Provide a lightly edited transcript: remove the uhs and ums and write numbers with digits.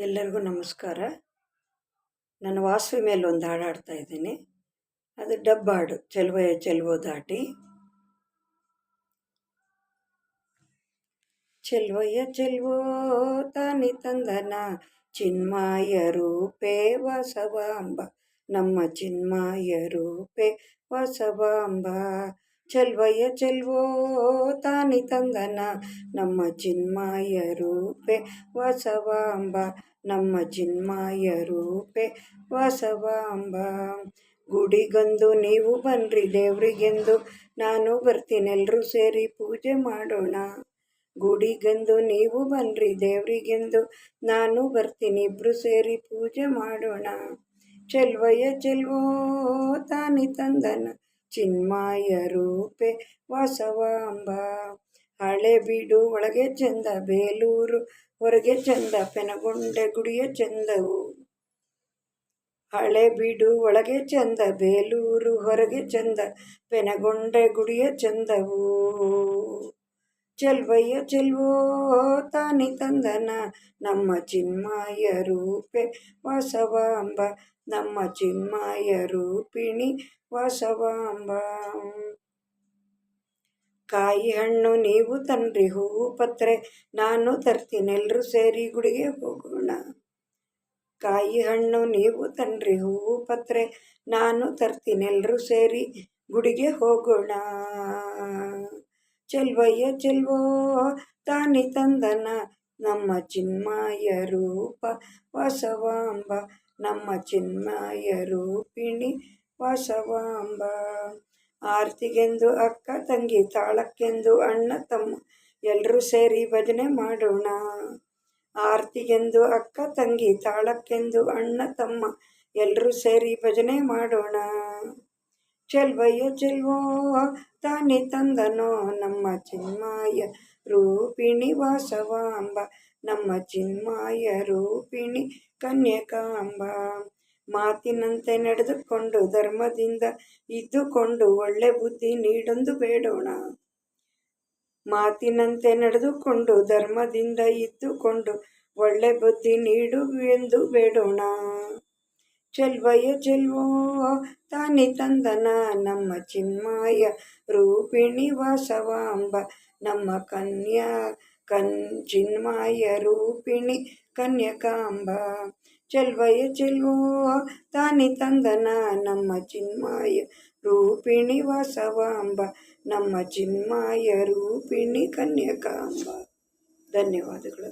ಎಲ್ಲರಿಗೂ ನಮಸ್ಕಾರ. ನಾನು ವಾಸವಿ ಮೇಲೆ ಒಂದು ಹಾಡು ಹಾಡ್ತಾ ಇದ್ದೀನಿ. ಅದು ಡಬ್ ಹಾಡು, ಚೆಲುವೆಯ ಚೆಲುವೋ ದಾಟಿ. ಚೆಲುವೆಯ ಚೆಲುವೋ ತಾನಿ ತಂದನ ಚಿನ್ಮಾಯ ರೂಪೇ ವಾಸವಾಂಬ, ನಮ್ಮ ಚಿನ್ಮಾಯ ರೂಪೇ ವಾಸವಾಂಬ. ಚೆಲುವೆಯ ಚೆಲುವೋ ತಾನಿ ತಂದನ ನಮ್ಮ ಚಿನ್ಮಾಯ ರೂಪೇ ವಾಸವಾಂಬ, ನಮ್ಮ ಚಿನ್ಮಾಯ ರೂಪೇ ವಾಸವಾಂಬ. ಗುಡಿಗೊಂದು ನೀವು ಬನ್ರಿ ದೇವ್ರಿಗೆಂದು, ನಾನು ಬರ್ತೀನಿ ಎಲ್ರೂ ಸೇರಿ ಪೂಜೆ ಮಾಡೋಣ. ಗುಡಿಗೆಂದು ನೀವು ಬನ್ರಿ ದೇವ್ರಿಗೆಂದು, ನಾನು ಬರ್ತೀನಿ ಇಬ್ರು ಸೇರಿ ಪೂಜೆ ಮಾಡೋಣ. ಚೆಲುವೆಯ ಚೆಲುವೋ ತಾನಿ ತಂದನ ಚಿನ್ಮಾಯ ರೂಪೇ ವಾಸವಾಂಬ. ಹಳೆ ಬೀಡು ಒಳಗೆ ಚಂದ ಬೇಲೂರು, ಹೊರಗೆ ಚಂದ ಪೆನಗೊಂಡೆ ಗುಡಿಯ ಚಂದವು. ಹಳೆ ಬೀಡು ಒಳಗೆ ಚಂದ ಬೇಲೂರು, ಹೊರಗೆ ಚಂದ ಪೆನಗೊಂಡೆ ಗುಡಿಯ ಚಂದವು. ಚೆಲುವೆಯ ಚೆಲುವೋ ತಾನಿ ತಂದನ ನಮ್ಮ ಚಿನ್ಮಾಯ ರೂಪೇ ವಾಸವಾಂಬ, ನಮ್ಮ ಚಿನ್ಮಾಯ ರೂಪಿಣಿ ವಾಸವಾಂಬ. ಕಾಯಿ ಹಣ್ಣು ನೀವು ತನ್ರಿ ಹೂವು ಪತ್ರೆ, ನಾನು ತರ್ತೀನಿ ಎಲ್ರೂ ಸೇರಿ ಗುಡಿಗೆ ಹೋಗೋಣ. ಕಾಯಿ ಹಣ್ಣು ನೀವು ತನ್ರಿ ಹೂವು ಪತ್ರೆ, ನಾನು ತರ್ತೀನಿ ಎಲ್ರೂ ಸೇರಿ ಗುಡಿಗೆ ಹೋಗೋಣ. ಚೆಲುವೆಯ ಚೆಲುವೋ ತಾನಿ ತಂದನ ನಮ್ಮ ಚಿನ್ಮಾಯ ರೂಪ ವಾಸವಾಂಬ, ನಮ್ಮ ಚಿನ್ಮಾಯ ರೂಪಿಣಿ ವಾಸವಾಂಬ. ಆರತಿಗೆಂದು ಅಕ್ಕ ತಂಗಿ, ತಾಳಕ್ಕೆಂದು ಅಣ್ಣ ತಮ್ಮ, ಎಲ್ಲರೂ ಸೇರಿ ಭಜನೆ ಮಾಡೋಣ. ಆರತಿಗೆಂದು ಅಕ್ಕ ತಂಗಿ, ತಾಳಕ್ಕೆಂದು ಅಣ್ಣ ತಮ್ಮ, ಎಲ್ಲರೂ ಸೇರಿ ಭಜನೆ ಮಾಡೋಣ. ಚೆಲುವೆಯ ಚೆಲುವೋ ತಾನಿ ತಂದನೋ ನಮ್ಮ ಚಿನ್ಮಾಯ ರೂಪಿಣಿ ವಾಸವಾಂಬ, ನಮ್ಮ ಚಿನ್ಮಾಯ ರೂಪಿಣಿ ಕನ್ಯಕಾಂಬ. ಮಾತಿನಂತೆ ನಡೆದುಕೊಂಡು ಧರ್ಮದಿಂದ ಇದ್ದುಕೊಂಡು ಒಳ್ಳೆ ಬುದ್ಧಿ ನೀಡೊಂದು ಬೇಡೋಣ. ಮಾತಿನಂತೆ ನಡೆದುಕೊಂಡು ಧರ್ಮದಿಂದ ಇದ್ದುಕೊಂಡು ಒಳ್ಳೆ ಬುದ್ಧಿ ನೀಡು ಎಂದು ಬೇಡೋಣ. ಚೆಲುವೆಯ ಚೆಲುವೋ ತಾನಿ ತಂದನ ನಮ್ಮ ಚಿನ್ಮಾಯ ರೂಪಿಣಿ ವಾಸವಾಂಬ, ನಮ್ಮ ಚಿನ್ಮಾಯ ರೂಪಿಣಿ ಕನ್ಯಕಾಂಬ. ಚೆಲುವೆಯ ಚೆಲುವೋ ತಾನಿ ತಂದನ ನಮ್ಮ ಚಿನ್ಮಾಯ ರೂಪಿಣಿ ವಾಸವಾಂಬ, ನಮ್ಮ ಚಿನ್ಮಾಯ ರೂಪಿಣಿ ಕನ್ಯಕಾಂಬ. ಧನ್ಯವಾದಗಳು.